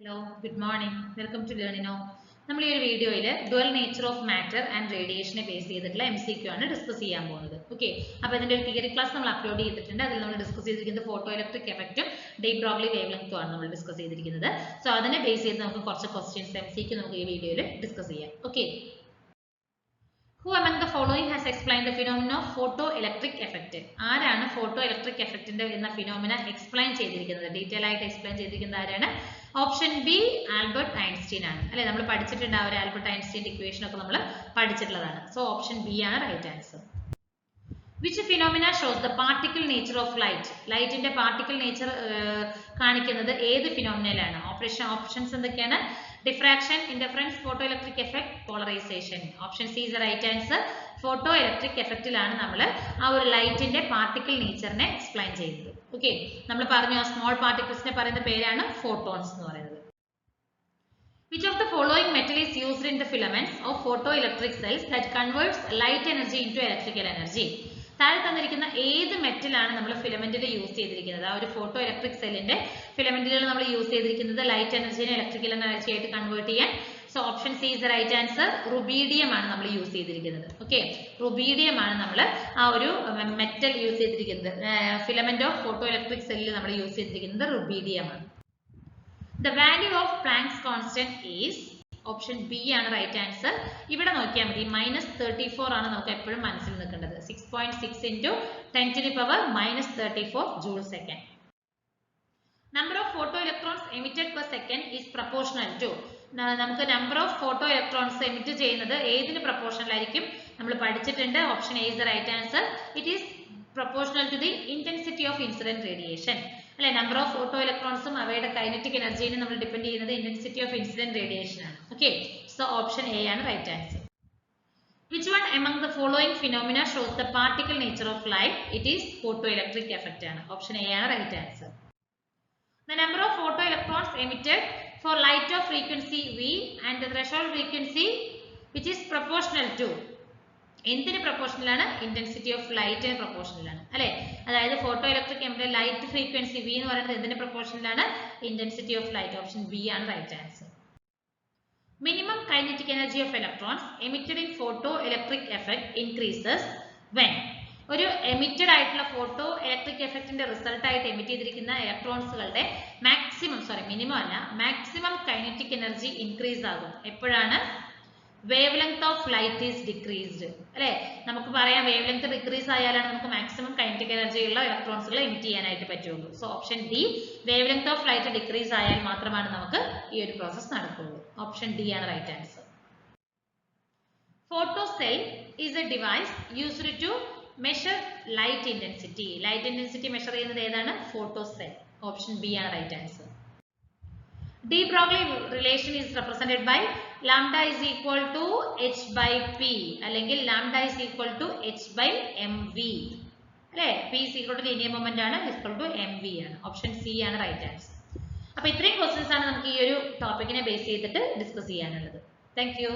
Hello, good morning. Welcome to Learnino. നമ്മൾ ഈ ഒരു വീഡിയോയിൽ dual nature of matter and റേഡിയേഷനെ ബേസ് ചെയ്തിട്ടുള്ള MCQ ആണ് ഡിസ്കസ് ചെയ്യാൻ പോകുന്നത്. ഓക്കെ, അപ്പോൾ ഇതിന്റെ ഒരു തിയറി ക്ലാസ് നമ്മൾ അപ്ലോഡ് ചെയ്തിട്ടുണ്ട്. അതിൽ നമ്മൾ ഡിസ്കസ് ചെയ്തിരിക്കുന്നത് ഫോട്ടോ ഇലക്ട്രിക് എഫക്റ്റും ഡി ബ്രോഗ്ലി വേവ് ലെങ്ത്തും ആണ് നമ്മൾ ഡിസ്കസ് ചെയ്തിരിക്കുന്നത്. സോ അതിനെ ബേസ് ചെയ്ത് നമുക്ക് കുറച്ച് ക്വസ്റ്റ്യൻസ് MCQ നമുക്ക് ഈ വീഡിയോയിൽ ഡിസ്കസ് ചെയ്യാം. Okay, Who among the following has explained the phenomenon of photoelectric effect? ആരാണ് ഫോട്ടോ ഇലക്ട്രിക് എഫക്റ്റിന്റെ എന്ന ഫിനോമിന എക്സ്പ്ലെയിൻ ചെയ്തിരിക്കുന്നത്, ഡീറ്റെയിൽ ആയിട്ട് എക്സ്പ്ലെയിൻ ചെയ്തിരിക്കുന്നത് ആരാണ്? ഓപ്ഷൻ ബി ആൽബർട്ട് ഐൻസ്റ്റീൻ ആണ്. അല്ലെ, നമ്മൾ പഠിച്ചിട്ടുണ്ട് ആ ഒരു ആൽബർട്ട് ഐൻസ്റ്റീൻ്റെ ഇക്വേഷൻ ഒക്കെ നമ്മൾ പഠിച്ചിട്ടുള്ളതാണ്. സോ ഓപ്ഷൻ ബി ആണ് right answer. Which phenomena shows the particle nature of light? ലൈറ്റിന്റെ പാർട്ടിക്കിൾ നേച്ചർ കാണിക്കുന്നത് ഏത് ഫിനോമിനയിലാണ്? ഓപ്ഷൻസ് എന്തൊക്കെയാണ്? Diffraction, interference, photoelectric effect, polarisation. Option C is right answer. Photoelectric എഫക്റ്റിലാണ് നമ്മൾ ആ ഒരു ലൈറ്റിന്റെ പാർട്ടിക്കിൾ നേച്ചറിനെ എക്സ്പ്ലെയിൻ ചെയ്യുന്നത്. ഓക്കെ, നമ്മൾ പറഞ്ഞു ആ സ്മോൾ പാർട്ടിക്കിൾസിനെ പറയുന്ന പേരാണ് ഫോട്ടോൺസ് എന്ന് പറയുന്നത്. Which of the following metal is used in the filaments of photoelectric cells that converts light energy into electrical energy? താഴെ തന്നിരിക്കുന്ന ഏത് മെറ്റലാണ് നമ്മൾ ഫിലമെന്റിൽ യൂസ് ചെയ്തിരിക്കുന്നത്? ആ ഒരു ഫോട്ടോ ഇലക്ട്രിക് സെല്ലിന്റെ ഫിലമെന്റുകൾ നമ്മൾ യൂസ് ചെയ്തിരിക്കുന്നത് ലൈറ്റ് എനർജിനെ ഇലക്ട്രിക്കൽ എനർജി ആയിട്ട് കൺവേർട്ട് ചെയ്യാൻ. So option C is the right answer. Rubidium ആണ് നമ്മൾ യൂസ് ചെയ്തിരിക്കുന്നത്. ഓക്കെ, റുബീഡിയം ആണ് നമ്മൾ ആ ഒരു മെറ്റൽ യൂസ് ചെയ്തിരിക്കുന്നത്. ഫിലമെന്റ് ഓഫ് ഫോട്ടോ ഇലക്ട്രിക് സെല്ലിൽ നമ്മൾ യൂസ് ചെയ്തിരിക്കുന്നത് റുബീഡിയം ആണ്. The value of Planck's constant is option B ആണ് റൈറ്റ് ആൻസർ. ഇവിടെ നോക്കിയാൽ മതി, -34 ആണ് നമുക്ക് എപ്പോഴും മനസ്സിൽ നിൽക്കേണ്ടത്. 6.6 into 10 to the power -34 joule second. Number of photoelectrons emitted per second is proportional to. നമുക്ക് number of photo electrons emit ചെയ്യുന്നത് ഏതിന് പ്രൊപ്പോർഷണൽ ആയിരിക്കും? നമ്മൾ പഠിച്ചിട്ടുണ്ട്. Option A is the right answer. It is proportional to the intensity of incident radiation. അല്ലെ, number of photo ഇലക്ട്രോൺസും അവയുടെ kinetic എനർജിനെ നമ്മൾ ഡിപെൻഡ് ചെയ്യുന്നത് ഇന്റൻസിറ്റി ഓഫ് ഇൻസിഡന്റ് റേഡിയേഷൻ ആണ്. ഓക്കെ, സോ ഓപ്ഷൻ എ ആണ് right answer. Which one among the following phenomena shows the particle nature of light? It is photoelectric effect ആണ്. Option A ആണ് right answer. The number of photoelectrons emitted for light of frequency V and the threshold frequency which is proportional to. എന്തിന് proportional ആണ്? Intensity of ലൈറ്റിന് proportional ആണ്. അല്ലെ, അതായത് photoelectric emitted light frequency V എന്ന് പറയുന്നത് എന്തിന് പ്രൊപ്പോർഷണൽ ആണ്? Intensity of light. Option B ആണ് right answer. Minimum kinetic energy of electrons emitted in photoelectric effect increases when. ഒരു എമിറ്റഡ് ആയിട്ടുള്ള ഫോട്ടോ ഇലക്ട്രിക് എഫക്റ്റിന്റെ റിസൾട്ട് ആയിട്ട് എമിറ്റ് ചെയ്തിരിക്കുന്ന ഇലക്ട്രോൺസുകളുടെ മിനിമം അല്ല, മാക്സിമം കൈനറ്റിക് എനർജി ഇൻക്രീസ് ആകും. എപ്പോഴാണ്? Wavelength of light is decreased. അല്ലെ, നമുക്ക് പറയാം വേവ് ലെങ്ത് ഡിക്രീസ് ആയാലാണ് നമുക്ക് മാക്സിമം കൈനറ്റിക് എനർജി ഉള്ള ഇലക്ട്രോൺസുകൾ എമിറ്റ് ചെയ്യാനായിട്ട് പറ്റുള്ളൂ. So option D, wavelength of light decrease ആയാൽ മാത്രമാണ് നമുക്ക് ഈ ഒരു പ്രോസസ് നടക്കുള്ളൂ. ഓപ്ഷൻ ഡി ആണ് right answer. Photo cell is a device used to measure light intensity. Light intensity measure ചെയ്യുന്നത് ഏതാണ്? Photo cell. ഓപ്ഷൻ ബി ആണ് right answer. De Broglie relation is represented by lambda is equal to h by p അല്ലെങ്കിൽ lambda is equal to h by mv. അല്ലേ, p is equal to linear moment ആണ്, is equal to mv ആണ്. Option C ആണ് right answer. അപ്പോൾ ഇത്രയും questions ആണ് നമുക്ക് ഈ ഒരു ടോപ്പിക്കിനെ ബേസ് ചെയ്തിട്ട് ഡിസ്കസ് ചെയ്യാനുള്ളത്. Thank you.